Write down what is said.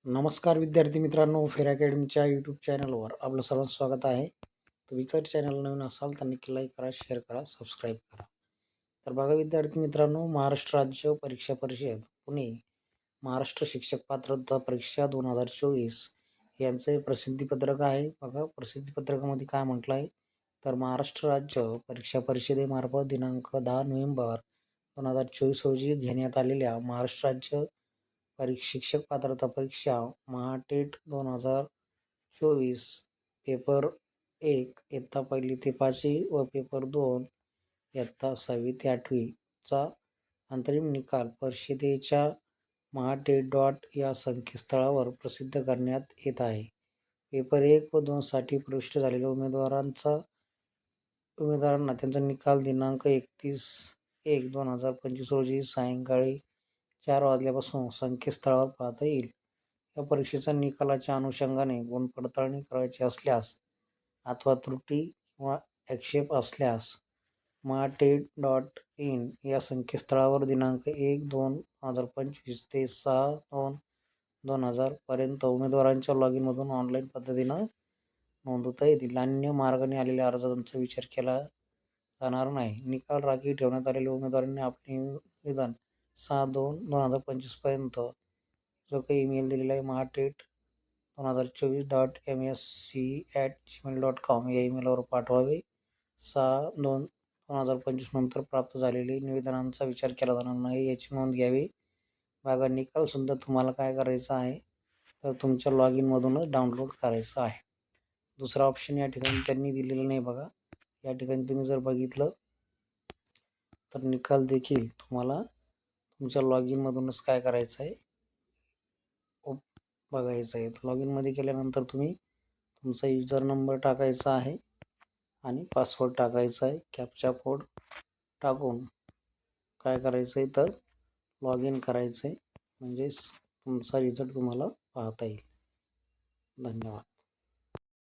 नमस्कार विद्यार्थी मित्रांनो, फेर अकॅडमीच्या यूट्यूब चॅनलवर आपलं सर्वांचं स्वागत आहे. तुम्ही जर चॅनल नवीन असाल तर नक्की लाईक करा, शेअर करा, सबस्क्राईब करा. तर बघा विद्यार्थी मित्रांनो, महाराष्ट्र राज्य परीक्षा परिषद पुणे महाराष्ट्र शिक्षक पात्रता परीक्षा 2024 यांचे प्रसिद्धीपत्रक आहे. बघा प्रसिद्धीपत्रकामध्ये काय म्हटलं आहे, तर महाराष्ट्र राज्य परीक्षा परिषदेमार्फत दिनांक 10 नोव्हेंबर 2024 रोजी घेण्यात आलेल्या महाराष्ट्र राज्य शिक्षक पात्रता परीक्षा महाटेट 2024 पेपर 1 इयत्ता 1 ते 5 व पेपर 2 इयत्ता 6वी ते 8वीचा अंतरिम निकाल परिषदेच्या महाटेट या संकेतस्थळावर प्रसिद्ध करण्यात येत आहे. पेपर 1 व 2 साठी प्रविष्ट झालेल्या उमेदवारांना त्यांचा निकाल दिनांक 31/1/2025 रोजी सायंकाळी 4 वाजल्यापासून संकेतस्थळावर पाहता येईल. या परीक्षेच्या निकालाच्या अनुषंगाने गुणपडताळणी करायची असल्यास अथवा त्रुटी किंवा आक्षेप असल्यास महाटेट.in या संकेतस्थळावर दिनांक 1/2/2025 ते 6/2/2000 पर्यंत उमेदवारांच्या लॉगिनमधून ऑनलाईन पद्धतीनं नोंदवता येतील. अन्य मार्गाने आलेल्या अर्जांचा विचार केला जाणार नाही. निकाल राखीव ठेवण्यात आलेल्या उमेदवारांनी आपले निवेदन 6/2/2025 पर्यंत जो काही ईमेल दिलेला आहे mahatet2024.msc@gmail.com या ईमेलवर पाठवावे. 6/2/2025 नंतर प्राप्त झालेले निवेदनांचा विचार केला जाणार नाही याची नोंद घ्यावी. बघा निकालसुद्धा तुम्हाला काय करायचं आहे, तर तुमच्या लॉगिनमधूनच डाउनलोड करायचं आहे. दुसरा ऑप्शन या ठिकाणी त्यांनी दिलेला नाही. बघा या ठिकाणी तुम्ही जर बघितलं तर निकाल देखील तुम्हाला तुमच्या लॉगिनमधूनच काय करायचं आहे, बघायचं आहे. लॉगिनमध्ये केल्यानंतर तुम्ही तुमचा युजर नंबर टाकायचा आहे आणि पासवर्ड टाकायचा आहे. कॅप्चा कोड टाकून काय करायचं आहे, तर लॉग इन करायचं आहे. म्हणजेच तुमचा रिझल्ट तुम्हाला पाहता येईल. धन्यवाद.